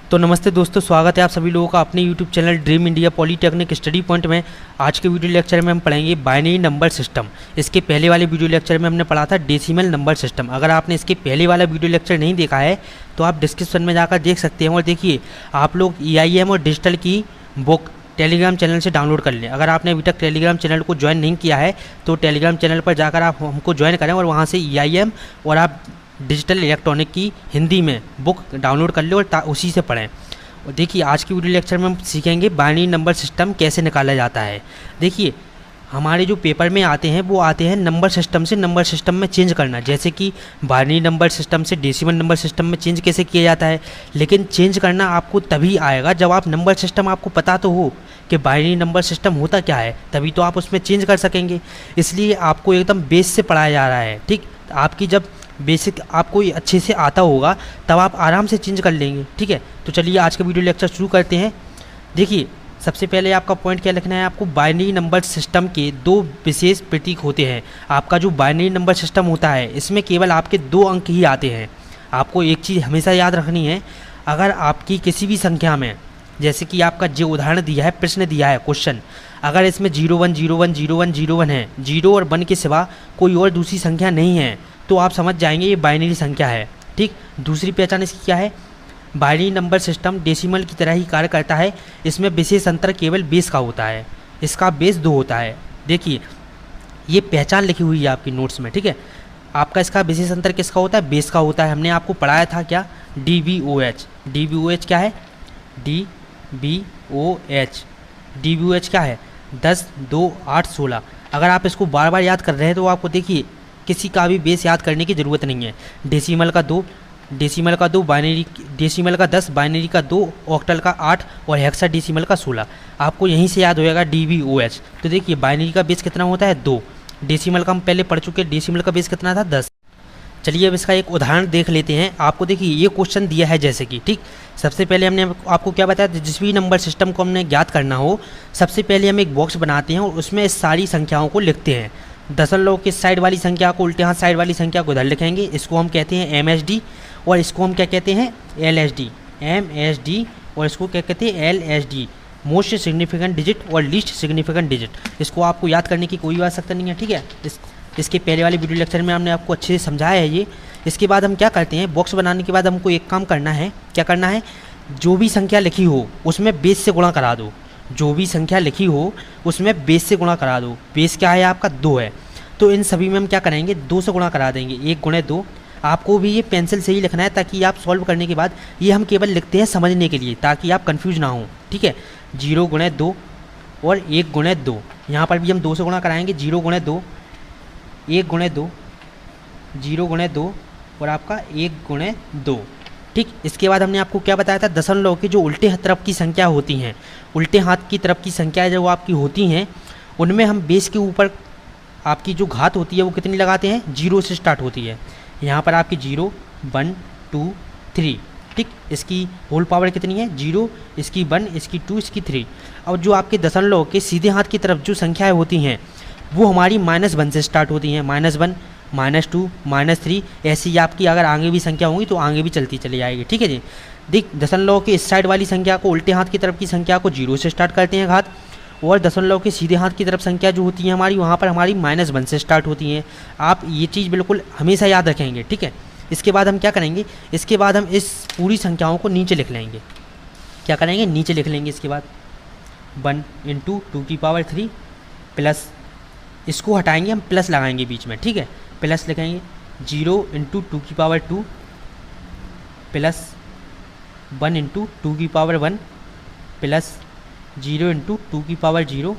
तो नमस्ते दोस्तों, स्वागत है आप सभी लोगों का अपने YouTube channel dream India polytechnic study point में। आज के वीडियो लेक्चर में हम पढ़ेंगे बाइनरी नंबर सिस्टम। इसके पहले वाले वीडियो लेक्चर में हमने पढ़ा था डेसिमल नंबर सिस्टम। अगर आपने इसके पहले वाला वीडियो लेक्चर नहीं देखा है तो आप डिस्क्रिप्शन में जाकर देख सकते हैं। और देखिए, आप लोग EIM और डिजिटल की बुक टेलीग्राम चैनल से डाउनलोड कर लें। अगर आपने अभी तक टेलीग्राम चैनल को ज्वाइन नहीं किया है तो टेलीग्राम चैनल पर जाकर आप हमको ज्वाइन करें और वहाँ से EIM और आप डिजिटल इलेक्ट्रॉनिक की हिंदी में बुक डाउनलोड कर ले और उसी से पढ़ें। और देखिए, आज की वीडियो लेक्चर में हम सीखेंगे बाइनरी नंबर सिस्टम कैसे निकाला जाता है। देखिए, हमारे जो पेपर में आते हैं वो आते हैं नंबर सिस्टम से नंबर सिस्टम में चेंज करना, जैसे कि बाइनरी नंबर सिस्टम से डेसिमल नंबर सिस्टम में चेंज कैसे किया जाता है। लेकिन चेंज करना आपको तभी आएगा जब आप नंबर सिस्टम आपको पता तो हो कि बाइनरी नंबर सिस्टम होता क्या है, तभी तो आप उसमें चेंज कर सकेंगे। इसलिए आपको एकदम बेस से पढ़ाया जा रहा है। ठीक, आपकी जब बेसिक आपको अच्छे से आता होगा तब आप आराम से चेंज कर लेंगे। ठीक है, तो चलिए आज का वीडियो लेक्चर शुरू करते हैं। देखिए, सबसे पहले आपका पॉइंट क्या लिखना है, आपको बाइनरी नंबर सिस्टम के दो विशेष प्रतीक होते हैं। आपका जो बाइनरी नंबर सिस्टम होता है इसमें केवल आपके 2 अंक ही आते हैं। आपको एक चीज़ हमेशा याद रखनी है, अगर आपकी किसी भी संख्या में, जैसे कि आपका जो उदाहरण दिया है, प्रश्न दिया है, क्वेश्चन, अगर इसमें 0 1 0 1 0 1 0 1 है, 0 और 1 के सिवा कोई और दूसरी संख्या नहीं है, तो आप समझ जाएंगे ये बाइनरी संख्या है। ठीक, दूसरी पहचान इसकी क्या है, बाइनरी नंबर सिस्टम डेसिमल की तरह ही कार्य करता है। इसमें विशेष अंतर केवल बेस का होता है, इसका बेस 2 होता है। देखिए, ये पहचान लिखी हुई है आपकी नोट्स में। ठीक है, आपका इसका विशेष अंतर किसका होता है, बेस का होता है। हमने आपको पढ़ाया था क्या, DBOH। DBOH क्या है, DBOH क्या है, 10 2 8 16। अगर आप इसको बार बार याद कर रहे हैं तो आपको देखिए किसी का भी बेस याद करने की ज़रूरत नहीं है। डेसिमल का 2, बाइनरी डेसिमल का 10, बाइनरी का 2, ऑक्टल का 8 और हेक्साडेसिमल का 16। आपको यहीं से याद होएगा DBOH। तो देखिए, बाइनरी का बेस कितना होता है, 2। डेसिमल का हम पहले पढ़ चुके हैं, डेसिमल का बेस कितना था, 10। चलिए अब इसका एक उदाहरण देख लेते हैं। आपको देखिए ये क्वेश्चन दिया है, जैसे कि, ठीक, सबसे पहले हमने आपको क्या बताया, जिस भी नंबर सिस्टम को हमने ज्ञात करना हो सबसे पहले हम एक बॉक्स बनाते हैं और उसमें सारी संख्याओं को लिखते हैं। दशमलव के साइड वाली संख्या को उल्टे हाथ साइड वाली संख्या को इधर लिखेंगे, इसको हम कहते हैं MSD, और इसको हम क्या कहते हैं, LSD। MSD और इसको क्या कहते हैं, LSD, मोस्ट सिग्निफिकेंट डिजिट और लीस्ट सिग्निफिकेंट डिजिट। इसको आपको याद करने की कोई आवश्यकता नहीं है। ठीक है, इसके पहले वाले वीडियो लेक्चर में हमने आपको अच्छे से समझाया है ये। इसके बाद हम क्या करते हैं, बॉक्स बनाने के बाद हमको एक काम करना है। क्या करना है, जो भी संख्या लिखी हो उसमें बेस से गुणा करा दो। जो भी संख्या लिखी हो उसमें बेस से गुणा करा दो। बेस क्या है आपका, 2 है, तो इन सभी में हम क्या करेंगे, 2 से गुणा करा देंगे। 1 गुणे 2। आपको भी ये पेंसिल से ही लिखना है ताकि आप सॉल्व करने के बाद, ये हम केवल लिखते हैं समझने के लिए ताकि आप कंफ्यूज ना हो। ठीक है, 0 गुणे 2 और 1 गुणे 2, यहाँ पर भी हम 2 से गुणा कराएंगे। 0 गुणे 2, 1 गुणे 2, 0 गुणे 2 और आपका 1 गुणे 2। ठीक, इसके बाद हमने आपको क्या बताया था, दशमलव के जो उल्टे तरफ की संख्या होती हैं, उल्टे हाथ की तरफ की संख्या जो आपकी होती हैं, उनमें हम बेस के ऊपर आपकी जो घात होती है वो कितनी लगाते हैं, 0 से स्टार्ट होती है। यहाँ पर आपकी 0 1 2 3। ठीक, इसकी होल पावर कितनी है, 0, इसकी 1, इसकी 2, इसकी 3। और जो आपके दशमलव के सीधे हाथ की तरफ जो संख्याएँ होती हैं वो हमारी -1 से स्टार्ट होती हैं। -1 -2 -3, ऐसी आपकी अगर आगे भी संख्या होंगी तो आगे भी चलती चली जाएगी। ठीक है जी, देख, दशमलव के इस साइड वाली संख्या को, उल्टे हाथ की तरफ की संख्या को 0 से स्टार्ट करते हैं घात, और दशमलव के सीधे हाथ की तरफ संख्या जो होती है हमारी, वहाँ पर हमारी -1 से स्टार्ट होती हैं। आप ये चीज़ बिल्कुल हमेशा याद रखेंगे। ठीक है, इसके बाद हम क्या करेंगे, इसके बाद हम इस पूरी संख्याओं को नीचे लिख लेंगे। क्या करेंगे, नीचे लिख लेंगे। इसके बाद 1 × 2⁵ प्लस, इसको हटाएंगे, हम प्लस लगाएंगे बीच में। ठीक है, प्लस लिखेंगे 0 × 2⁵2 प्लस 1 × 2⁵1 प्लस 0 × 2⁵0।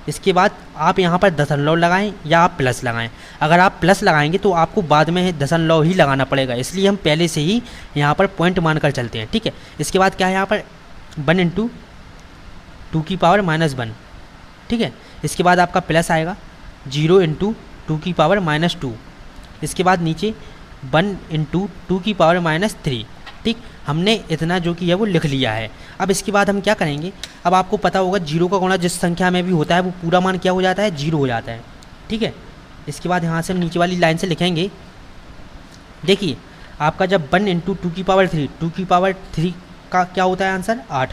इसके बाद आप यहाँ पर दशमलव लगाएं या आप प्लस लगाएं। अगर आप प्लस लगाएंगे तो आपको बाद में दशमलव ही लगाना पड़ेगा, इसलिए हम पहले से ही यहाँ पर पॉइंट मानकर चलते हैं। ठीक है, इसके बाद क्या है, यहाँ पर 1 × 2⁻−1। ठीक है, इसके बाद आपका प्लस आएगा 0 × 2⁻−2। इसके बाद नीचे 1 × 2⁻−3। ठीक, हमने इतना जो कि है वो लिख लिया है। अब इसके बाद हम क्या करेंगे, अब आपको पता होगा 0 का गुणा जिस संख्या में भी होता है वो पूरा मान क्या हो जाता है, 0 हो जाता है। ठीक है, इसके बाद यहाँ से हम नीचे वाली लाइन से लिखेंगे। देखिए, आपका जब 1 × 2⁵3 का क्या होता है आंसर 8।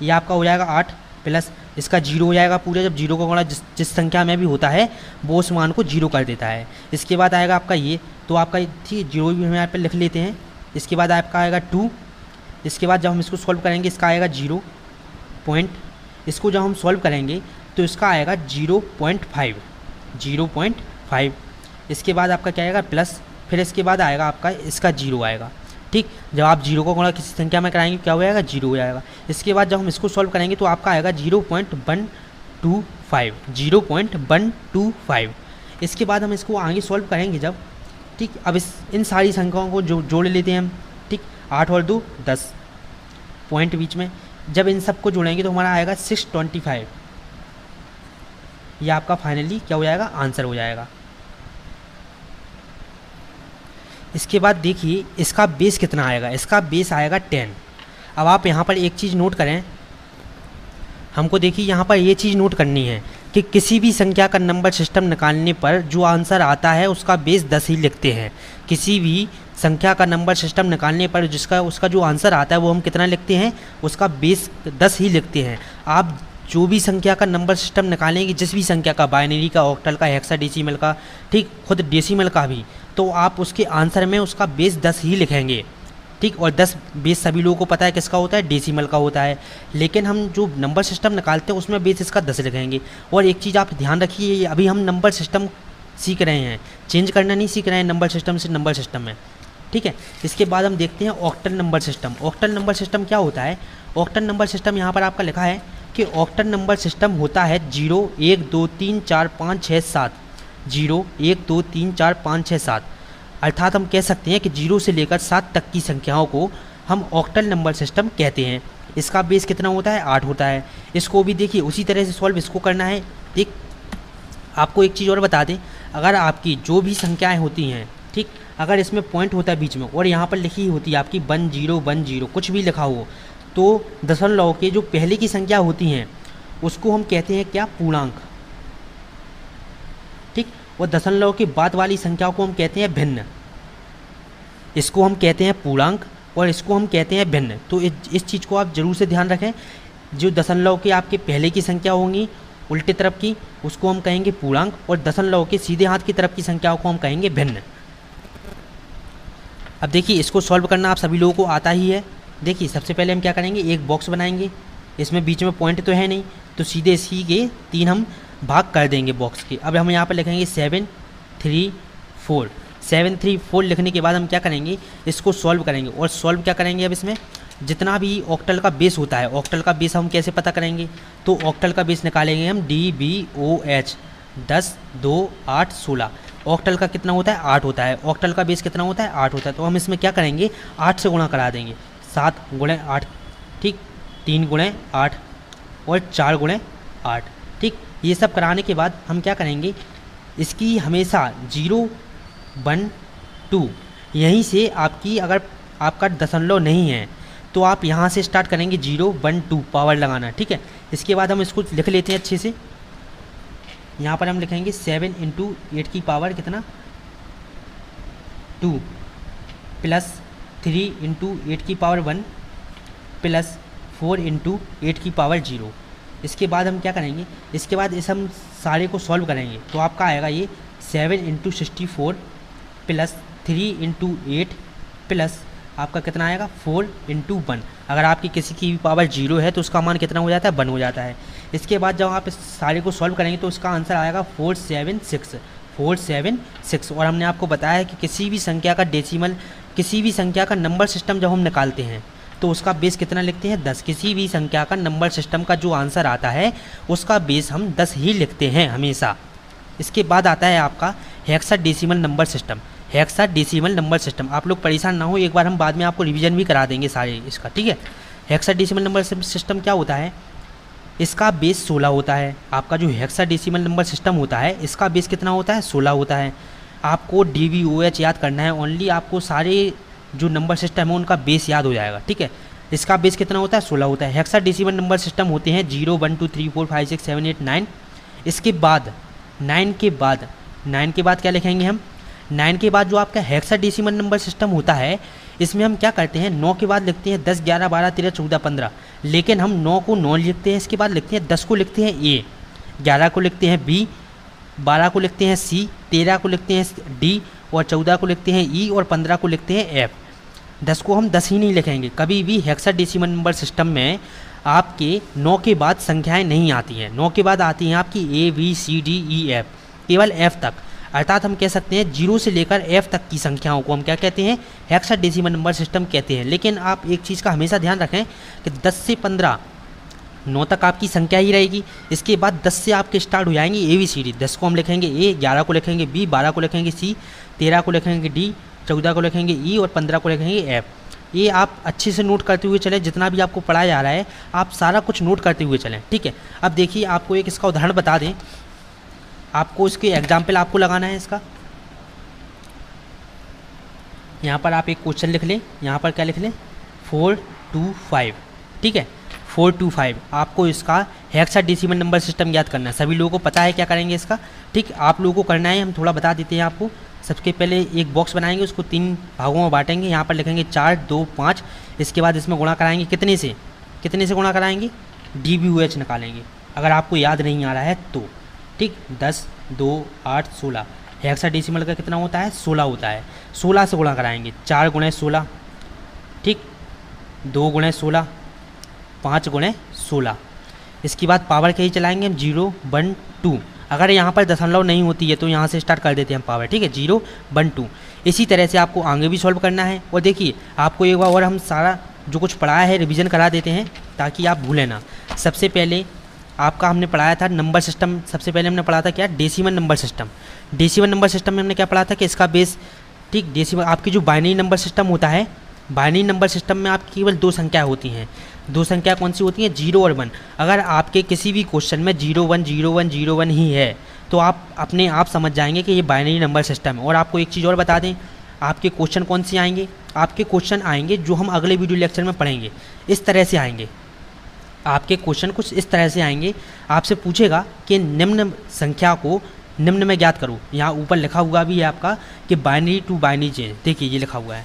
ये आपका हो जाएगा 8 प्लस इसका 0 हो जाएगा पूरा। जब 0 का गुणा जिस संख्या में भी होता है वो उस मान को 0 कर देता है। इसके बाद आएगा आपका ये, तो आपका ठीक 0 भी हम यहाँ पर लिख लेते हैं। इसके बाद आपका आएगा 2। इसके बाद जब हम इसको सॉल्व करेंगे इसका आएगा 0 पॉइंट, इसको जब हम सॉल्व करेंगे तो इसका आएगा 0.5। इसके बाद आपका क्या आएगा प्लस, फिर इसके बाद आएगा आपका इसका 0 आएगा। ठीक, जब आप 0 को गुणा किसी संख्या में कराएंगे क्या हो जाएगा 0 हो जाएगा। इसके बाद जब हम इसको सॉल्व करेंगे तो आपका आएगा 0.125। इसके बाद हम इसको आगे सॉल्व करेंगे जब, ठीक, अब इन सारी संख्याओं को जोड़ लेते हैं हम। ठीक, 8 और 2 10 पॉइंट बीच में, जब इन सब को जोड़ेंगे तो हमारा आएगा 625। ये आपका फाइनली क्या हो जाएगा आंसर हो जाएगा। इसके बाद देखिए इसका बेस कितना आएगा, इसका बेस आएगा 10। अब आप यहाँ पर एक चीज़ नोट करें, हमको देखिए यहाँ पर ये चीज़ नोट करनी है कि किसी भी संख्या का नंबर सिस्टम निकालने पर जो आंसर आता है उसका बेस 10 ही लिखते हैं। किसी भी संख्या का नंबर सिस्टम निकालने पर उसका जो आंसर आता है वो हम कितना लिखते हैं, उसका बेस 10 ही लिखते हैं। आप जो भी संख्या का नंबर सिस्टम निकालेंगे, जिस भी संख्या का, बाइनरी का, ऑक्टल का, हेक्साडेसिमल का, ठीक, खुद डेसिमल का भी, तो आप उसके आंसर में उसका बेस 10 ही लिखेंगे। ठीक, और 10 बेस सभी लोगों को पता है किसका होता है, डेसिमल का होता है। लेकिन हम जो नंबर सिस्टम निकालते हैं उसमें बेस इसका 10 लिखेंगे। और एक चीज़ आप ध्यान रखिए, अभी हम नंबर सिस्टम सीख रहे हैं, चेंज करना नहीं सीख रहे हैं नंबर सिस्टम से नंबर सिस्टम में। ठीक है, इसके बाद हम देखते हैं octal number system. Octal number system क्या होता है? ऑक्टल नंबर सिस्टम यहाँ पर आपका लिखा है कि ऑक्टल नंबर सिस्टम होता है 0 1 2 3 4 5 6 7, 0 1 2 3 4 5 6 7। अर्थात हम कह सकते हैं कि 0 से लेकर 7 तक की संख्याओं को हम ऑक्टल नंबर सिस्टम कहते हैं। इसका बेस कितना होता है? 8 होता है। इसको भी देखिए उसी तरह से सॉल्व इसको करना है। ठीक, आपको एक चीज़ और बता दें, अगर आपकी जो भी संख्याएं होती हैं, ठीक, अगर इसमें पॉइंट होता है बीच में और यहाँ पर लिखी होती है आपकी 1 0 1 0 कुछ भी लिखा हो, तो दशमलव के जो पहले की संख्या होती हैं उसको हम कहते हैं क्या? पूर्णांक। ठीक, और दशमलव के बाद वाली संख्याओं को हम कहते हैं भिन्न। इसको हम कहते हैं पूर्णांक और इसको हम कहते हैं भिन्न। तो इस चीज़ को आप ज़रूर से ध्यान रखें। जो दशमलव के आपके पहले की संख्या होंगी उल्टे तरफ की, उसको हम कहेंगे पूर्णांक, और दशमलव के सीधे हाथ की तरफ की संख्याओं को हम कहेंगे भिन्न। अब देखिए इसको सॉल्व करना आप सभी लोगों को आता ही है। देखिए सबसे पहले हम क्या करेंगे, एक बॉक्स बनाएंगे, इसमें बीच में पॉइंट तो है नहीं, तो सीधे इसी के 3 हम भाग कर देंगे बॉक्स के। अब हम यहाँ पर लिखेंगे 7 3 4। 7 3 4 लिखने के बाद हम क्या करेंगे, इसको सॉल्व करेंगे। और सॉल्व क्या करेंगे, अब इसमें जितना भी ऑक्टल का बेस होता है, ऑक्टल का बेस हम कैसे पता करेंगे, तो ऑक्टल का बेस निकालेंगे हम DBOH 10 2 8 16। ऑक्टल का कितना होता है? 8 होता है। ऑक्टल का बेस कितना होता है? 8 होता है। तो हम इसमें क्या करेंगे, 8 से गुणा करा देंगे। 7 × 8, ठीक, 3 × 8 और 4 × 8। ठीक, ये सब कराने के बाद हम क्या करेंगे, इसकी हमेशा 0 1 2 यहीं से आपकी, अगर आपका दशमलव नहीं है तो आप यहाँ से स्टार्ट करेंगे 0 1 2 पावर लगाना। ठीक है, इसके बाद हम इसको लिख लेते हैं अच्छे से। यहाँ पर हम लिखेंगे 7 × 8 की पावर कितना 2 प्लस 3 × 8 की पावर 1 प्लस 4 × 8 की पावर 0। इसके बाद हम क्या करेंगे, इसके बाद इस हम सारे को सॉल्व करेंगे तो आपका आएगा ये 7 × 64 प्लस 3 × 8 प्लस आपका कितना आएगा 4 × 1। अगर आपकी किसी की भी पावर 0 है तो उसका मान कितना हो जाता है? 1 हो जाता है। इसके बाद जब आप इस सारे को सॉल्व करेंगे तो उसका आंसर आएगा 476। और हमने आपको बताया है कि किसी भी संख्या का डेसिमल, किसी भी संख्या का नंबर सिस्टम जब हम निकालते हैं तो उसका बेस कितना लिखते हैं? 10। किसी भी संख्या का नंबर सिस्टम का जो आंसर आता है उसका बेस हम 10 ही लिखते हैं हमेशा। इसके बाद आता है आपका hexadecimal number system. Hexadecimal number system, आप लोग परेशान ना हो, एक बार हम बाद में आपको रिवीजन भी करा देंगे सारे इसका। ठीक है, हेक्साडेसिमल नंबर सिस्टम क्या होता है, इसका बेस 16 होता है। आपका जो हेक्साडेसिमल नंबर सिस्टम होता है इसका बेस कितना होता है? 16 होता है। आपको DBOH याद करना है, ओनली आपको सारे जो नंबर सिस्टम है उनका बेस याद हो जाएगा। ठीक है, इसका बेस कितना होता है? 16 होता है। हेक्साडेसिमल नंबर सिस्टम होते हैं 0 1 2 3 4 5 6 7 8 9। इसके बाद 9 के बाद क्या लिखेंगे हम? 9 के बाद जो आपका हेक्साडेसिमल नंबर सिस्टम होता है, इसमें हम क्या करते हैं, 9 के बाद लिखते हैं 10, 11, 12, 13, 14, 15, लेकिन हम 9 को 9 लिखते हैं, इसके बाद लिखते हैं 10 को लिखते हैं ए, 11 को लिखते हैं बी, 12 को लिखते हैं सी, 13 को लिखते हैं डी और 14 को लिखते हैं ई और 15 को लिखते हैं एफ। 10 को हम 10 ही नहीं लिखेंगे। कभी भी हेक्साडेसिमल नंबर सिस्टम में आपके 9 के बाद संख्याएं नहीं आती हैं। 9 के बाद आती हैं आपकी A B C D E F, केवल एफ तक। अर्थात हम कह सकते हैं 0 से लेकर एफ तक की संख्याओं को हम क्या कहते हैं, हेक्साडेसिमल नंबर सिस्टम कहते हैं। लेकिन आप एक चीज़ का हमेशा ध्यान रखें कि 10 से 15, 9 तक आपकी संख्या ही रहेगी। इसके बाद 10 से आपके स्टार्ट हो जाएंगी ए बी सी डी। 10 को हम लिखेंगे ए, 11 को लिखेंगे बी, 12 को लिखेंगे सी, 13 को लिखेंगे डी, 14 को लिखेंगे ई और 15 को लिखेंगे एफ। ये आप अच्छे से नोट करते हुए चलें, जितना भी आपको पढ़ाया जा रहा है आप सारा कुछ नोट करते हुए चलें, ठीक है। अब देखिए आपको एक इसका उदाहरण बता दें, आपको इसके एग्जाम्पल आपको लगाना है इसका। यहाँ पर आप एक क्वेश्चन लिख लें, यहाँ पर क्या लिख लें 425, ठीक है 425। आपको इसका हेक्साडेसिमल नंबर सिस्टम याद करना है। सभी लोगों को पता है क्या करेंगे इसका, ठीक। आप लोगों को करना है, हम थोड़ा बता देते हैं आपको। सबसे पहले एक बॉक्स बनाएंगे, उसको 3 भागों में बांटेंगे। यहाँ पर लिखेंगे 4, 2, 5। इसके बाद इसमें गुणा कराएंगे, कितने से गुणा कराएंगे, DBOH निकालेंगे अगर आपको याद नहीं आ रहा है तो, ठीक। 10, 2, 8, 16। हेक्साडेसिमल का कितना होता है, 16 होता है। 16 से गुणा कराएंगे, 4 गुणे 16, ठीक, 2 गुणे 16, 5 गुणे 16। इसके बाद पावर के ही चलाएंगे हम 0, 1, 2। अगर यहाँ पर दशमलव नहीं होती है तो यहाँ से स्टार्ट कर देते हैं हम पावर, ठीक है 0, 1, 2। इसी तरह से आपको आगे भी सॉल्व करना है। और देखिए आपको एक बार और हम सारा जो कुछ पढ़ाया है रिवीजन करा देते हैं ताकि आप भूलें ना। सबसे पहले आपका हमने पढ़ाया था नंबर सिस्टम, सबसे पहले हमने पढ़ा था क्या, decimal number system. Decimal number system में हमने क्या पढ़ा था कि इसका बेस, ठीक, डेसिमल आपकी जो बाइनरी नंबर सिस्टम होता है, बाइनरी नंबर सिस्टम में आपकी केवल 2 संख्या होती हैं। 2 संख्या कौन सी होती हैं, 0 और 1। अगर आपके किसी भी क्वेश्चन में 0, 1, 0, 1, 0, 1 ही है तो आप अपने आप समझ जाएंगे कि ये बाइनरी नंबर सिस्टम है। और आपको एक चीज़ और बता दें, आपके क्वेश्चन कौन से आएंगे, आपके क्वेश्चन आएंगे जो हम अगले वीडियो लेक्चर में पढ़ेंगे, इस तरह से आएंगे। आपके क्वेश्चन कुछ इस तरह से आएंगे, आपसे पूछेगा कि निम्न संख्या को निम्न में ज्ञात करो। यहाँ ऊपर लिखा हुआ भी है आपका कि बाइनरी टू बाइनरी चेंज, देखिए ये लिखा हुआ है,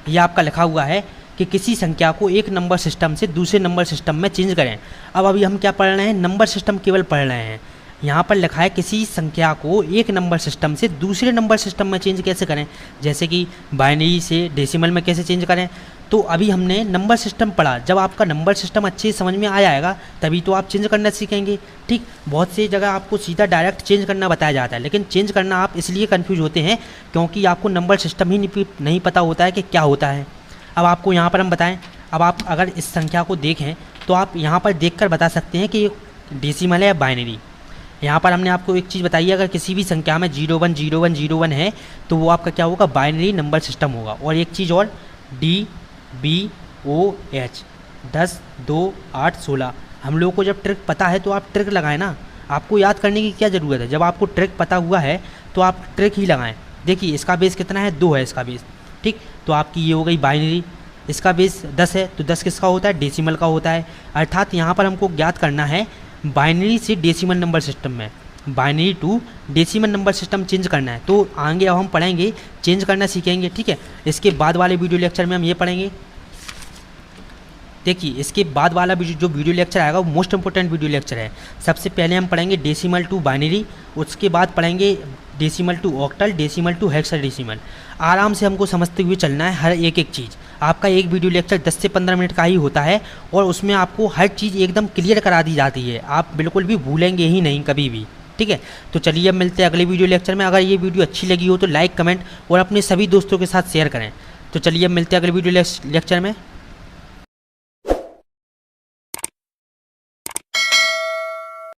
ये आपका लिखा हुआ है कि किसी संख्या को एक नंबर सिस्टम से दूसरे नंबर सिस्टम में चेंज करें। अब अभी हम क्या पढ़ रहे हैं, नंबर सिस्टम केवल पढ़ रहे हैं। यहाँ पर लिखा है किसी संख्या को एक नंबर सिस्टम से दूसरे नंबर सिस्टम में चेंज कैसे करें, जैसे कि बाइनरी से डेसिमल में कैसे चेंज करें। तो अभी हमने नंबर सिस्टम पढ़ा, जब आपका नंबर सिस्टम अच्छे से समझ में आ जाएगा तभी तो आप चेंज करना सीखेंगे, ठीक। बहुत सी जगह आपको सीधा डायरेक्ट चेंज करना बताया जाता है, लेकिन चेंज करना आप इसलिए कन्फ्यूज होते हैं क्योंकि आपको नंबर सिस्टम ही नहीं पता होता है कि क्या होता है। अब आपको यहाँ पर हम बताएं, अब आप अगर इस संख्या को देखें तो आप यहाँ पर देखकर बता सकते हैं कि डेसिमल है या बाइनरी। यहाँ पर हमने आपको एक चीज़ बताई है, अगर किसी भी संख्या में 0, 1, 0, 1, 0, 1 है तो वो आपका क्या होगा, बाइनरी नंबर सिस्टम होगा। और एक चीज़ और, DBOH 10, 2, 8, 16। हम लोगों को जब ट्रिक पता है तो आप ट्रिक लगाएं ना, आपको याद करने की क्या ज़रूरत है। जब आपको ट्रिक पता हुआ है तो आप ट्रिक ही लगाएं। देखिए इसका बेस कितना है, 2 है इसका बेस, ठीक। तो आपकी ये हो गई बाइनरी। इसका बेस 10 है तो 10 किसका होता है, डेसिमल का होता है। अर्थात यहाँ पर हमको ज्ञात करना है बाइनरी से डेसिमल नंबर सिस्टम में, binary to decimal number system change करना है। तो आगे अब हम पढ़ेंगे, चेंज करना सीखेंगे, ठीक है। इसके बाद वाले वीडियो लेक्चर में हम ये पढ़ेंगे। देखिए इसके बाद वाला जो वीडियो लेक्चर आएगा वो मोस्ट इंपॉर्टेंट वीडियो लेक्चर है। सबसे पहले हम पढ़ेंगे डेसिमल टू बाइनरी, उसके बाद पढ़ेंगे decimal to octal, decimal to hexadecimal. आराम से हमको समझते हुए चलना है हर एक चीज़। आपका एक वीडियो लेक्चर 10 से 15 मिनट का ही होता है और उसमें आपको हर चीज़ एकदम क्लियर करा दी जाती है, आप बिल्कुल भी भूलेंगे ही नहीं कभी भी, ठीक है। तो चलिए अब मिलते हैं अगले वीडियो लेक्चर में। अगर ये वीडियो अच्छी लगी हो तो लाइक, कमेंट और अपने सभी दोस्तों के साथ शेयर करें। तो चलिए अब मिलते हैं अगले वीडियो लेक्चर में।